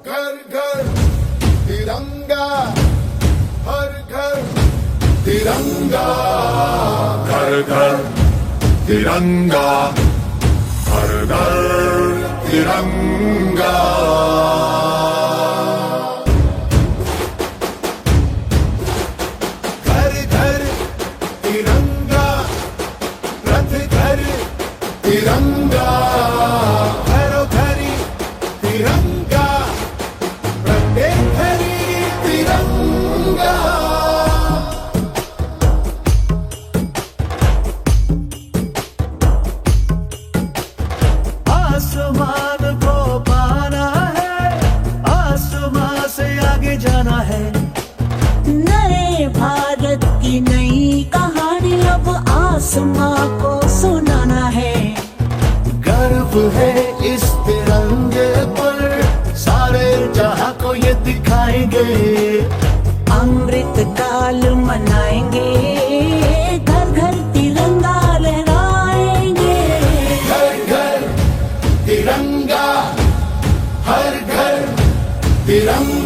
घर घर तिरंगा, हर घर तिरंगा, घर घर तिरंगा, हर घर तिरंगा। घर घर तिरंगा, रथ घर तिरंगा, घरों घरी तिरंगा, प्रत्येक घरी तिरंगा। आसमान को पाना है, आसमान से आगे जाना है। नए भारत की नई कहानी अब आसमां को सुनाना है। गर्व है इस तिरंगे पर, सारे जहां को ये दिखाएंगे। अमृत काल मनाएंगे, घर घर तिरंगा लहराएंगे। घर घर तिरंगा, हर घर तिरंगा।